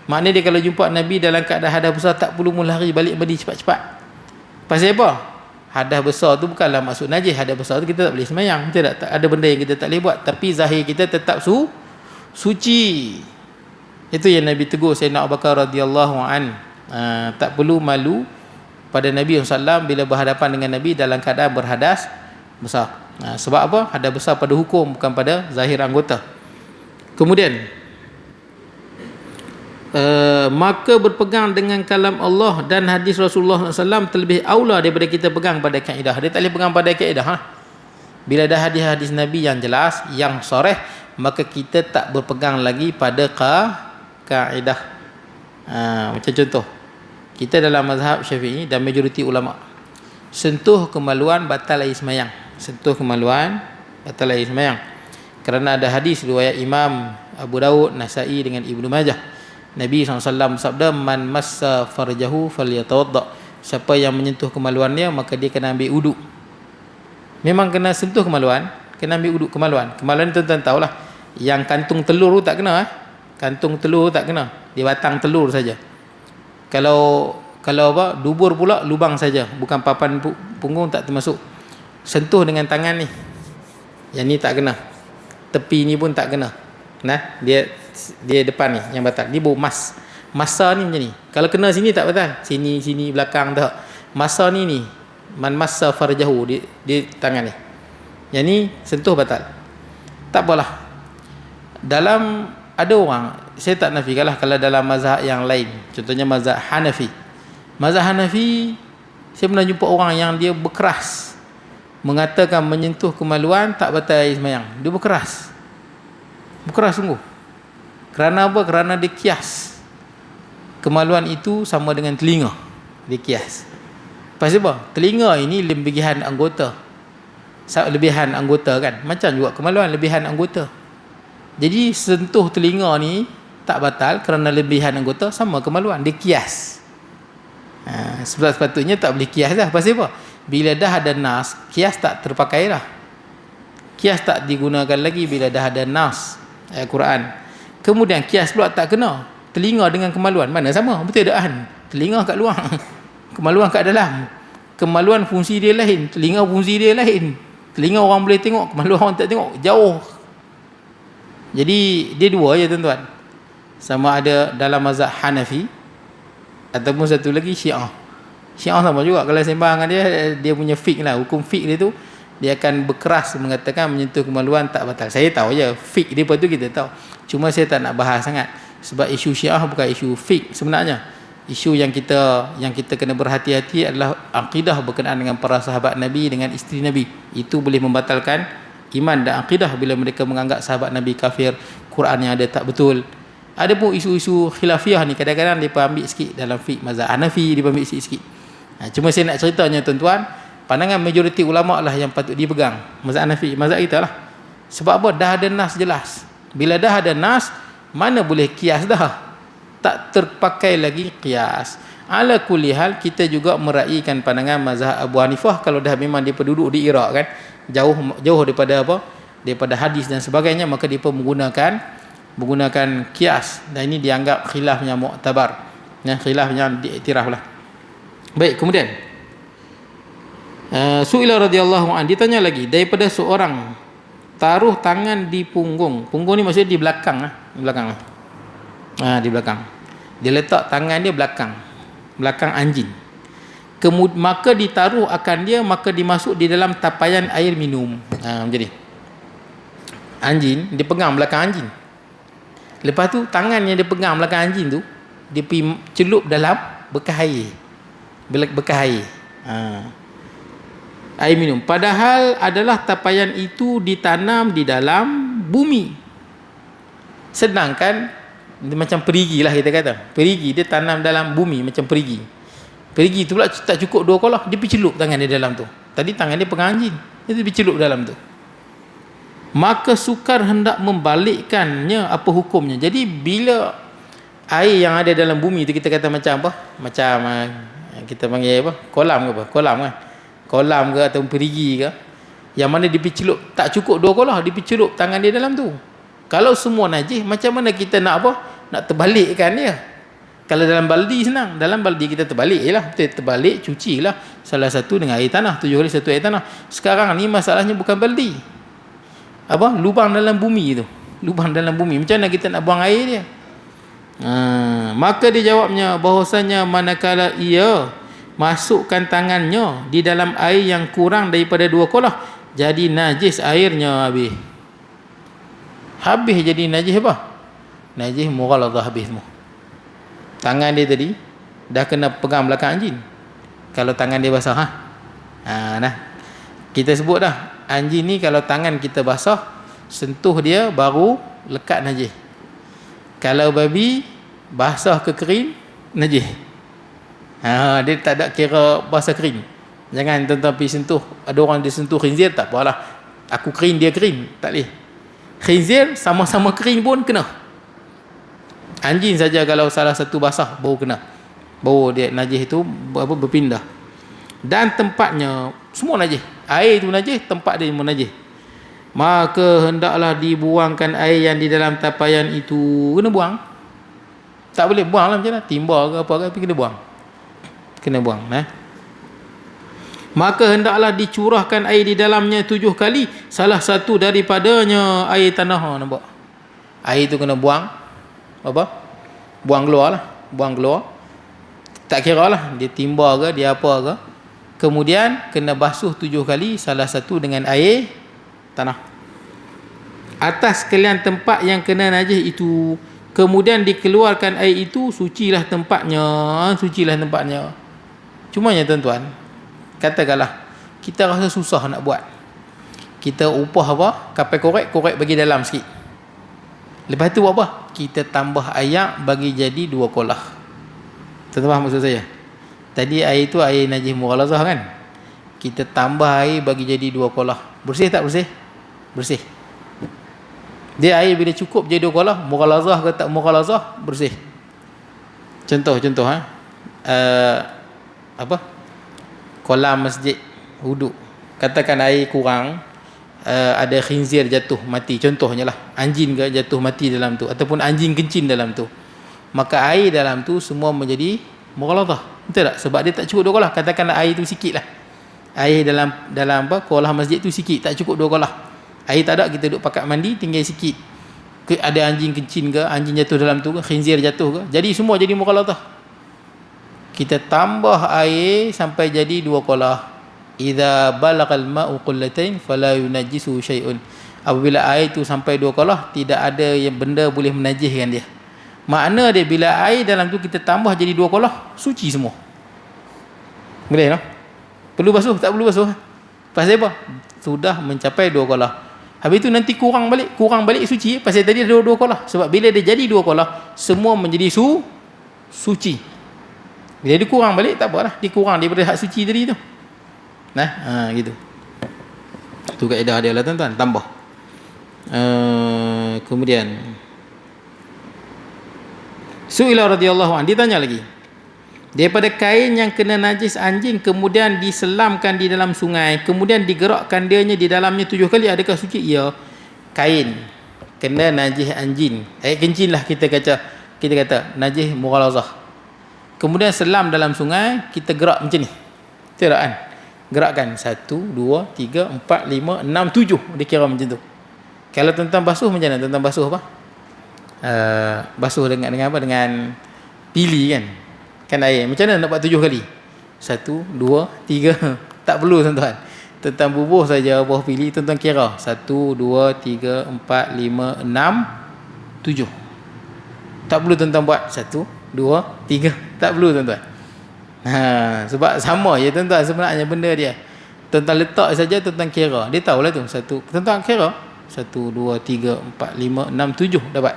Maknanya dia kalau jumpa Nabi dalam keadaan hadas besar tak perlu lari balik mandi cepat-cepat. Pasal apa? Hadas besar tu bukanlah maksud najis. Hadas besar tu kita tak boleh sembahyang. Tak ada benda yang kita tak boleh buat. Tapi zahir kita tetap suci. Itu yang Nabi tegur Sayyidina Abu Bakar radhiyallahu an. Tak perlu malu pada Nabi SAW bila berhadapan dengan Nabi dalam keadaan berhadas besar. Sebab apa? Hadas besar pada hukum, bukan pada zahir anggota. Kemudian maka berpegang dengan kalam Allah dan hadis Rasulullah SAW terlebih aula daripada kita pegang pada kaedah. Dia tak boleh pegang pada kaedah. Bila ada hadis-hadis Nabi yang jelas, yang soreh, maka kita tak berpegang lagi pada kaedah. Macam contoh, kita dalam mazhab Syafi'i dan majoriti ulama, sentuh kemaluan batal air semayang. Sentuh kemaluan batal air semayang. Kerana ada hadis riwayat Imam Abu Daud, Nasai dengan Ibnu Majah. Nabi SAW bersabda, man massa farjahu falyatawadda. Siapa yang menyentuh kemaluannya maka dia kena ambil uduk. Memang kena sentuh kemaluan, kena ambil uduk kemaluan. Kemaluan tuan-tuan tahulah, yang kantung telur tu tak kena. Kantung telur tak kena, dia batang telur saja. Kalau apa, dubur pula lubang saja, bukan papan punggung tak termasuk. Sentuh dengan tangan ni, yang ni tak kena. Tepi ni pun tak kena. Nah, dia depan ni yang batal. Dia bawa masa ni macam ni. Kalau kena sini tak batal. Sini belakang tak. Masa ni man massa farjahu, dia tangan ni. Yang ni sentuh batal. Tak apalah. Dalam ada orang, saya tak nafikanlah kalau dalam mazhab yang lain, contohnya mazhab Hanafi. Mazhab Hanafi, saya pernah jumpa orang yang dia berkeras mengatakan menyentuh kemaluan tak batal air sembahyang. Dia berkeras sungguh. Kerana apa? Kerana dia kias kemaluan itu sama dengan telinga. Dia kias. Pasal apa? Telinga ini lebihan anggota. Lebihan anggota kan. Macam juga kemaluan lebihan anggota. Jadi sentuh telinga ni tak batal kerana lebihan anggota sama kemaluan. Dia kias. Sepatutnya tak boleh kias dah. Pasal apa? Bila dah ada nas, kias tak terpakai dah. Kias tak digunakan lagi bila dah ada nas ayat Quran. Kemudian kias pula tak kena. Telinga dengan kemaluan mana sama? Betul tak? Telinga kat luar, kemaluan kat dalam. Kemaluan fungsi dia lain, telinga fungsi dia lain. Telinga orang boleh tengok, kemaluan orang tak tengok, jauh. Jadi dia dua je tuan-tuan. Sama ada dalam mazhab Hanafi ataupun satu lagi Syiah. Syiah sama juga. Kalau sembang dengan dia punya fiqh lah, hukum fiqh dia tu, dia akan berkeras mengatakan menyentuh kemaluan tak batal. Saya tahu je fiqh dia tu, kita tahu. Cuma saya tak nak bahas sangat sebab isu Syiah bukan isu fiqh sebenarnya. Isu yang kita kena berhati-hati adalah akidah berkenaan dengan para sahabat Nabi dengan isteri Nabi. Itu boleh membatalkan iman dan akidah bila mereka menganggap sahabat Nabi kafir, Quran yang ada tak betul. Ada pun isu-isu khilafiyah ni kadang-kadang mereka ambil sikit dalam fiqh mazhab Hanafi, dia ambil sikit-sikit. Cuma saya nak ceritanya tuan-tuan, pandangan majoriti ulama lah yang patut dipegang, mazhab Hanafi, mazhab kita lah. Sebab apa? Dah ada nas jelas. Bila dah ada nas, mana boleh kias dah. Tak terpakai lagi kias. Ala kulli hal, kita juga meraihkan pandangan mazhab Abu Hanifah kalau dah memang dia penduduk di Iraq kan, jauh daripada apa? Daripada hadis dan sebagainya, maka dia pun menggunakan kias, dan ini dianggap khilafnya mu'tabar. Khilafnya diiktiraf lah. Baik, kemudian Su'ila radhiyallahu anhu, ditanya lagi daripada seorang taruh tangan di punggung. Punggung ni maksudnya di belakang lah. Di belakang lah. Di belakang. Dia letak tangan dia belakang anjing. Maka ditaruh akan dia, maka dimasuk di dalam tapayan air minum. Jadi anjing dia pegang belakang anjing. Lepas tu tangan yang dia pegang belakang anjing tu, dia pergi celup dalam bekas air. Bekas air. Air minum. Padahal adalah tapayan itu ditanam di dalam bumi. Sedangkan dia macam perigi lah kita kata. Perigi dia tanam dalam bumi macam perigi. Perigi tu pula tak cukup 2 kolah, dia pergi celup tangan dia dalam tu. Tadi tangan dia pegang anjing, dia pergi celup dalam tu. Maka sukar hendak membalikkannya, apa hukumnya? Jadi bila air yang ada dalam bumi tu kita kata macam apa? Macam kita panggil apa? Kolam ke apa? Kolam kan? Kolam ke atau perigi ke? Yang mana dia pergi celup, tak cukup 2 kolah, dia pergi celup tangan dia dalam tu. Kalau semua najis, macam mana kita nak apa? Nak terbalikkan dia? Kalau dalam baldi senang, dalam baldi kita terbalik je lah. Kita terbalik, cuci lah. Salah satu dengan air tanah, 7 kali 1 air tanah. Sekarang ni masalahnya bukan baldi. Apa? Lubang dalam bumi tu. Lubang dalam bumi. Macam mana kita nak buang air dia? Maka dia jawabnya bahawasanya manakala ia masukkan tangannya di dalam air yang kurang daripada 2 kolah, jadi najis airnya habis. Habis jadi najis apa? Najis mughalazah habis semua. Tangan dia tadi dah kena pegang belakang anjing. Kalau tangan dia basah nah. Kita sebut dah, anjing ni kalau tangan kita basah, sentuh dia baru lekat najis. Kalau babi basah ke kering, najis. Dia tak ada kira basah kering. Jangan tuan-tuan pergi sentuh, ada orang dia sentuh khinzir, tak apalah, aku kering dia kering, tak boleh. Khinzir sama-sama kering pun kena. Anjing saja kalau salah satu basah baru kena, baru dia najis itu berpindah. Dan tempatnya semua najis. Air itu najis, tempat dia pun najis. Maka hendaklah dibuangkan air yang di dalam tapayan itu. Kena buang. Tak boleh buang lah macam mana, timba ke apa ke, tapi kena buang. Kena buang. Maka hendaklah dicurahkan air di dalamnya 7 kali, salah satu daripadanya air tanah. Nampak? Air itu kena buang. Apa? Buang keluar lah. Buang keluar. Tak kira lah, dia timba ke, dia apa ke. Kemudian kena basuh 7 kali, salah satu dengan air tanah. Atas sekalian tempat yang kena najis itu, kemudian dikeluarkan air itu, sucilah tempatnya. Sucilah tempatnya. Cumanya tuan-tuan, katakanlah kita rasa susah nak buat, kita upah apa? Kapal korek bagi dalam sikit. Lepas tu buat apa? Kita tambah air bagi jadi 2 kolah. Tuan-tuan faham maksud saya? Tadi air tu air najis mughalazah kan? Kita tambah air bagi jadi 2 kolah. Bersih tak bersih? Bersih. Dia air bila cukup jadi 2 kolah, mughalazah ke tak mughalazah, bersih. Contoh apa? Kolam masjid wuduk. Katakan air kurang, ada khinzir jatuh mati, contohnya lah, anjing ke jatuh mati dalam tu, ataupun anjing kencing dalam tu, maka air dalam tu semua menjadi mughalazah. Betul tak? Sebab dia tak cukup 2 kolah. Katakanlah air tu sikit lah, air dalam apa, kolah masjid tu sikit, tak cukup 2 kolah. Air tak ada, kita duduk pakat mandi, tinggal sikit, ada anjing kencing ke, anjing jatuh dalam tu ke, khinzir jatuh ke, jadi semua jadi mughalazah. Kita tambah air sampai jadi 2 kolah. Idza balagal ma'u qullatain fala yunajjisu syai'un. Apabila air tu sampai 2 kolah, tidak ada yang benda boleh menajiskan dia. Makna dia bila air dalam tu kita tambah jadi 2 kolah, suci semua. Boleh tak? Perlu basuh? Tak perlu basuh. Pasal apa? Sudah mencapai 2 kolah. Habis tu nanti kurang balik suci. Pasal tadi ada 2 kolah. Sebab bila dia jadi 2 kolah, semua menjadi suci. Bila dia kurang balik, tak apalah, dia kurang daripada hak suci tadi tu. Gitu. Tu kaedah dia lah tuan-tuan, tambah. Kemudian Su'ila radhiyallahu anhu, ditanya lagi, daripada kain yang kena najis anjing kemudian diselamkan di dalam sungai, kemudian digerakkan dianya di dalamnya 7 kali, adakah suci? Ya. Kain kena najis anjing, kencing lah kita kata najis mughalazah, kemudian selam dalam sungai, kita gerak macam ni, betul tak kan? Gerakkan 1, 2, 3, 4, 5, 6, 7, dia kira macam tu. Kalau tuan-tuan basuh macam mana? Tuan-tuan basuh apa? Basuh dengan apa? Dengan pili kan air. Macam mana nak buat 7 kali? 1, 2, 3. Tak perlu tuan-tuan. Tuan-tuan bubuh saja bawah pili, tuan-tuan kira 1, 2, 3, 4, 5, 6, 7. Tak perlu tuan-tuan buat 1, 2, 3. Tak perlu tuan-tuan. Sebab sama je tuan-tuan sebenarnya benda dia. Tuan-tuan letak saja, tuan-tuan kira. Dia tahulah tu. Tuan-tuan kira 1, 2, 3, 4, 5, 6, 7 dapat.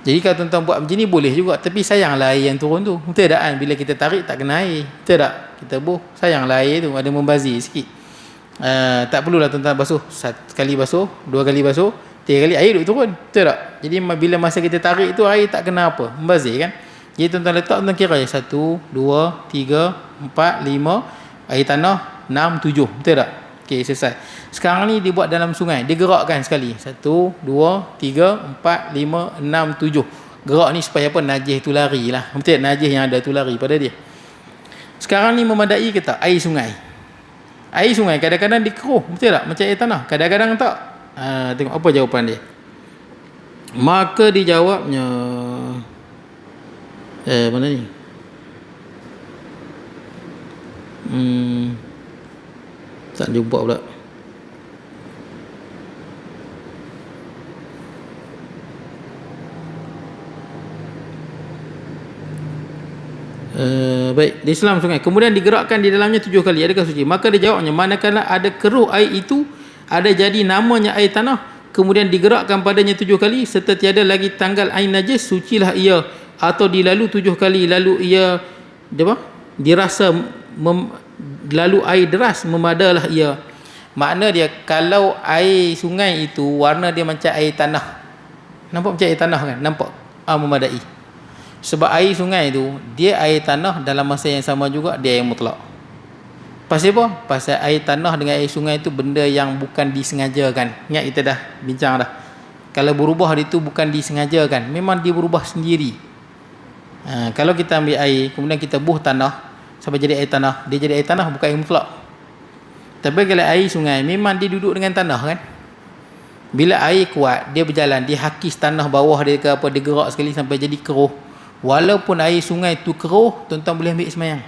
Jadi kalau tuan-tuan buat macam ni boleh juga. Tapi sayanglah air yang turun tu. Betul tak kan? Bila kita tarik tak kena air. Betul tak? Kita sayanglah air tu. Ada membazir sikit. Tak perlulah tuan-tuan basuh. 1 kali basuh, 2 kali basuh, 3 kali air duk turun. Betul tak? Jadi bila masa kita tarik tu air tak kena apa. Membazir kan? Jadi tuan-tuan letak, tuan-tuan kira 1, 2, 3, 4, 5. Air tanah 6, 7. Betul tak? Okey, selesai. Sekarang ni dia buat dalam sungai. Dia gerakkan sekali. 1, 2, 3, 4, 5, 6, 7. Gerak ni supaya apa? Najis tu lari lah. Betul tak? Najis yang ada tu lari pada dia. Sekarang ni memadai ke tak? Air sungai. Air sungai kadang-kadang dikeruh. Betul tak? Macam air tanah. Kadang-kadang tak. Tengok apa jawapan dia. Maka dijawabnya. Mana ni? Tak jumpa pula. Baik, di Islam sungai kemudian digerakkan di dalamnya 7 kali, adakah suci? Maka dia jawabnya, manakala ada keruh air itu, ada jadi namanya air tanah, kemudian digerakkan padanya 7 kali serta tiada lagi tanggal air najis, sucilah ia. Atau dilalu 7 kali lalu ia dirasa lalu air deras, memadalah ia. Makna dia kalau air sungai itu warna dia macam air tanah. Nampak macam air tanah kan? Nampak? Memadai. Sebab air sungai tu dia air tanah, dalam masa yang sama juga dia air mutlak. Pasal apa? Pasal air tanah dengan air sungai tu benda yang bukan disengajakan. Ingat kita dah bincang dah. Kalau berubah dia tu bukan disengajakan, memang dia berubah sendiri. Kalau kita ambil air kemudian kita buh tanah sampai jadi air tanah, dia jadi air tanah, bukan air mutlak. Tapi kalau air sungai memang dia duduk dengan tanah kan. Bila air kuat dia berjalan, dia hakis tanah bawah dia ke apa, dia gerak sekali sampai jadi keruh. Walaupun air sungai tu keruh, tuan-tuan boleh ambil semayang.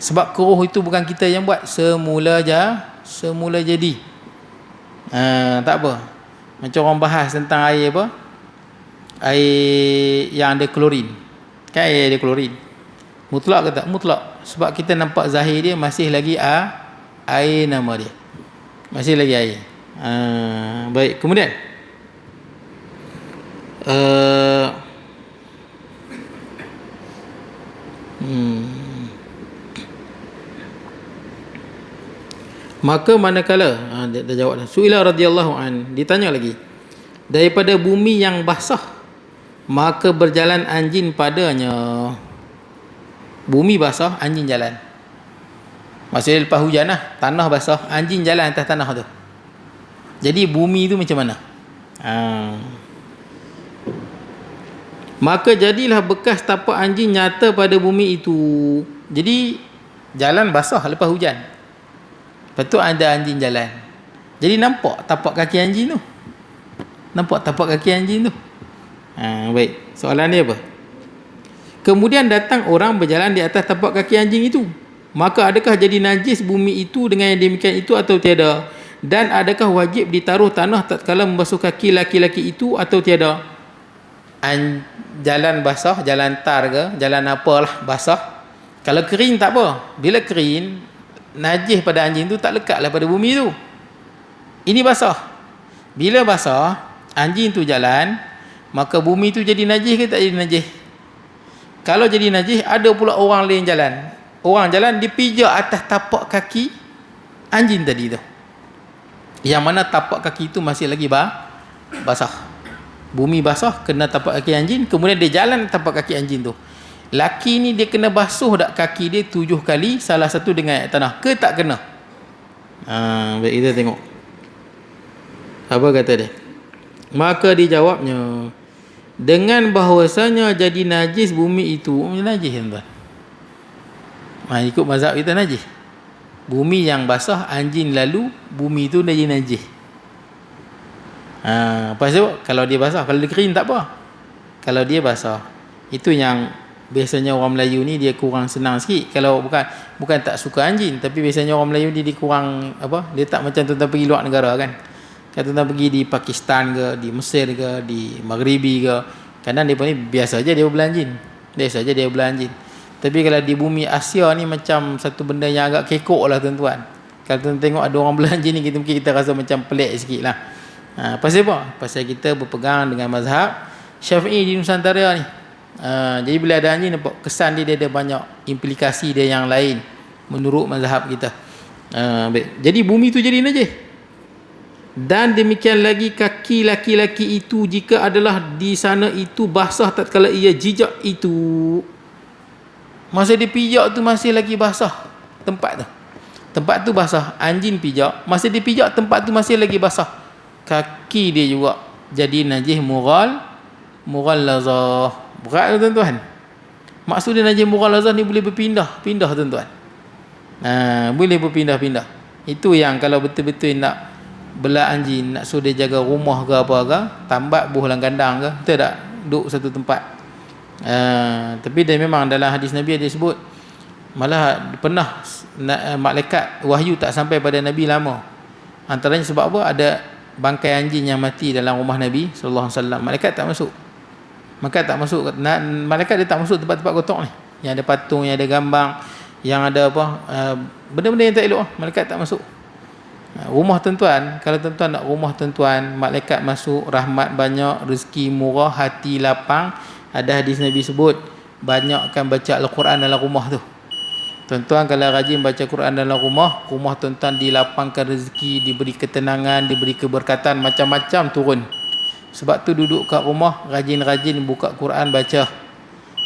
Sebab keruh itu bukan kita yang buat, semula jadi. Tak apa. Macam orang bahas tentang air apa? Air yang ada klorin. Kan air ada klorin. Mutlak ke tak? Mutlak. Sebab kita nampak zahir dia masih lagi air nama dia. Masih lagi air. Baik, kemudian maka manakala dia jawab dah. Suila radhiyallahu an, ditanya lagi. Daripada bumi yang basah maka berjalan anjing padanya. Bumi basah, anjing jalan. Maksudnya lepas hujan lah, tanah basah, anjing jalan atas tanah tu. Jadi bumi tu macam mana? Maka jadilah bekas tapak anjing nyata pada bumi itu. Jadi jalan basah lepas hujan. Lepas tu ada anjing jalan. Jadi nampak tapak kaki anjing tu. Nampak tapak kaki anjing tu. Baik, soalan dia apa? Kemudian datang orang berjalan di atas tapak kaki anjing itu. Maka adakah jadi najis bumi itu dengan yang demikian itu atau tiada? Dan adakah wajib ditaruh tanah tatkala membasuh kaki laki-laki itu atau tiada? Jalan basah, jalan tar ke, jalan apalah basah. Kalau kering tak apa. Bila kering, najis pada anjing tu tak lekatlah pada bumi tu. Ini basah. Bila basah, anjing tu jalan, maka bumi tu jadi najis ke tak jadi najis? Kalau jadi najis, ada pula orang lain jalan. Orang jalan dipijak atas tapak kaki anjing tadi tu. Yang mana tapak kaki itu masih lagi basah. Bumi basah, kena tapak kaki anjing, kemudian dia jalan tapak kaki anjing tu. Laki ni dia kena basuh dak kaki dia 7 kali, salah satu dengan air tanah. Ke tak kena? Baik, kita tengok. Apa kata dia? Maka dijawabnya, dengan bahawasanya jadi najis bumi itu. Najis tuan-tuan. Ikut mazhab kita najis. Bumi yang basah, anjing lalu, bumi itu jadi najis. Pasal kalau dia basah, kalau dia kering tak apa. Kalau dia basah, itu yang biasanya orang Melayu ni dia kurang senang sikit. Kalau bukan tak suka anjing, tapi biasanya orang Melayu ni dia kurang apa? Dia tak macam tuan-tuan pergi luar negara kan. Kalau tuan-tuan pergi di Pakistan ke, di Mesir ke, di Maghribi ke, kadang dia ni biasa aja dia berbelah jin. Biasa aja dia berbelah jin. Tapi kalau di bumi Asia ni macam satu benda yang agak kekok lah tuan-tuan. Kalau tuan tengok ada orang berbelah jin ni, mungkin kita rasa macam pelik sikit lah. Pasal apa? Pasal kita berpegang dengan mazhab Syafi'i di Nusantara ni. Jadi bila ada anjing, nampak kesan dia ada banyak implikasi dia yang lain menurut mazhab kita. Baik. Jadi bumi tu jadi najis. Dan demikian lagi kaki laki-laki itu jika adalah di sana itu basah tatkala ia jijak itu. Masa dia pijak tu masih lagi basah tempat tu. Tempat tu basah, anjing pijak, masa dia pijak tempat tu masih lagi basah. Kaki dia juga jadi najis mughallazah. Berat tu tuan-tuan. Maksud dia najis mughallazah ni boleh berpindah-pindah tuan-tuan. Boleh berpindah-pindah. Itu yang kalau betul-betul nak belah anjing, nak suruh dia jaga rumah ke apa ke, tambat buh dalam kandang ke, betul tak? Duduk satu tempat. Tapi dia memang dalam hadis Nabi ada sebut, malah pernah malaikat wahyu tak sampai pada Nabi lama. Antaranya sebab apa? Ada bangkai anjing yang mati dalam rumah Nabi sallallahu alaihi wasallam. Malaikat tak masuk. Malaikat dia tak masuk tempat-tempat kotor ni, yang ada patung, yang ada gambar, yang ada apa, benda-benda yang tak elok. Malaikat tak masuk. Rumah tuan-tuan, kalau tuan-tuan nak rumah tuan-tuan, malaikat masuk, rahmat banyak, rezeki murah, hati lapang. Ada hadis Nabi sebut, banyakkan baca Al-Quran dalam rumah tu. Tuan-tuan kalau rajin baca Quran dalam rumah tuan-tuan dilapangkan rezeki, diberi ketenangan, diberi keberkatan, macam-macam turun. Sebab tu duduk kat rumah, rajin-rajin buka Quran, baca.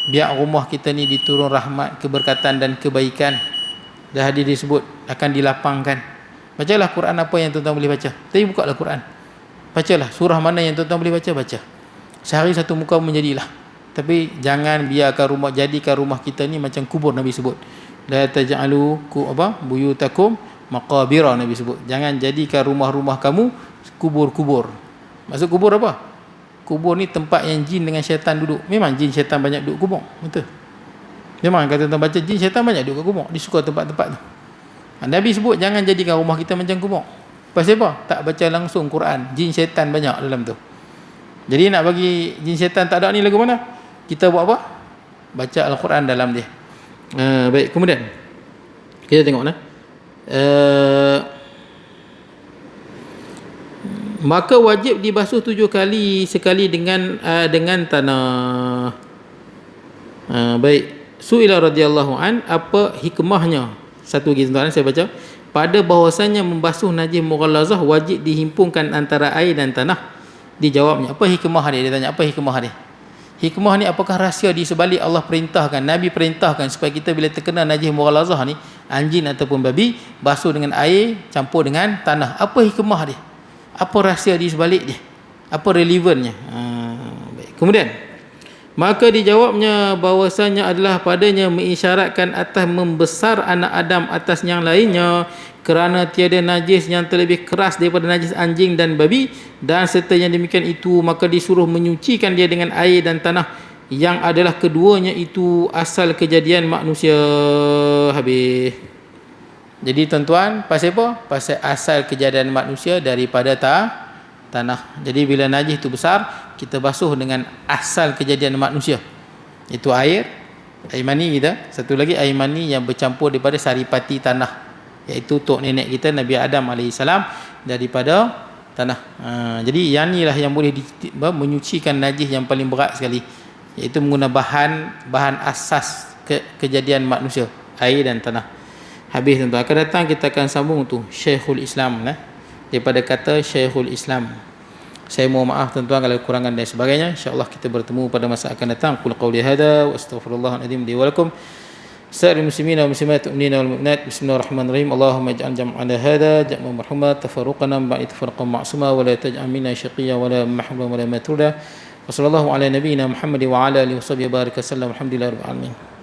Biar rumah kita ni diturun rahmat, keberkatan dan kebaikan. Dah hadis disebut akan dilapangkan. Bacalah Quran apa yang tuan-tuan boleh baca. Tapi buka lah Quran. Bacalah surah mana yang tuan-tuan boleh baca, baca. Sehari satu muka menjadilah. Tapi jangan jadikan rumah kita ni macam kubur. Nabi sebut, la taj'alu buyutakum maqabira. Nabi sebut, jangan jadikan rumah-rumah kamu kubur-kubur. Maksud kubur apa? Kubur ni tempat yang jin dengan syaitan duduk. Memang jin syaitan banyak duduk kubur, betul. Memang kalau tuan baca, jin syaitan banyak duduk kat kubur. Dia suka tempat-tempat tu. Nabi sebut jangan jadikan rumah kita macam kubur. Pasal apa? Tak baca langsung Quran, jin syaitan banyak dalam tu. Jadi nak bagi jin syaitan tak ada ni lagu mana? Kita buat apa? Baca Al-Quran dalam dia. Baik, kemudian kita tengok maka wajib dibasuh 7 kali sekali dengan tanah. Baik, Su'ila radhiyallahu an, apa hikmahnya? Satu lagi tuan-tuan saya baca, pada bahawasanya membasuh najis mughallazah wajib dihimpunkan antara air dan tanah. Dijawabnya, apa hikmah dia? Dia tanya, apa hikmah dia? Hikmah ni apakah rahsia di sebalik Allah perintahkan, Nabi perintahkan supaya kita bila terkena najis mughallazah ni, anjing ataupun babi, basuh dengan air campur dengan tanah. Apa hikmah dia? Apa rahsia di sebalik dia? Apa relevannya? Baik. Kemudian maka dijawabnya bahawasanya adalah padanya mengisyaratkan atas membesar anak Adam atas yang lainnya, kerana tiada najis yang terlebih keras daripada najis anjing dan babi, dan serta yang demikian itu maka disuruh menyucikan dia dengan air dan tanah, yang adalah keduanya itu asal kejadian manusia. Habis. Jadi tuan-tuan, pasal apa? Pasal asal kejadian manusia daripada tanah. Jadi bila najis itu besar, kita basuh dengan asal kejadian manusia. Itu air mani kita. Satu lagi air mani yang bercampur daripada saripati tanah, iaitu tok nenek kita Nabi Adam AS daripada tanah. Jadi yang inilah yang boleh menyucikan najis yang paling berat sekali, iaitu menggunakan bahan asas kejadian manusia, air dan tanah. Habis tuan-tuan, akan datang kita akan sambung tu Syekhul Islam daripada kata Syekhul Islam. Saya mohon maaf tuan-tuan kalau kekurangan dan sebagainya. InsyaAllah kita bertemu pada masa akan datang. Qul qawli hadza wa astaghfirullahaladzim li wa lakum. Sa'il muslimina wa muslimat mu'minina wal mu'minat. Bismillahirrahmanirrahim. Allahumma ij'al jam'ana hadza jam'an marhuma, tafarruqana ba'da tafarruqan ma'suma, wa la taj'al minna syaqiyyan wa la mahruman wa la matruda. Wa sallallahu ala nabiyyina Muhammad wa ala alihi wa sahbihi baraka sallam. Alhamdulillahirabbil alamin.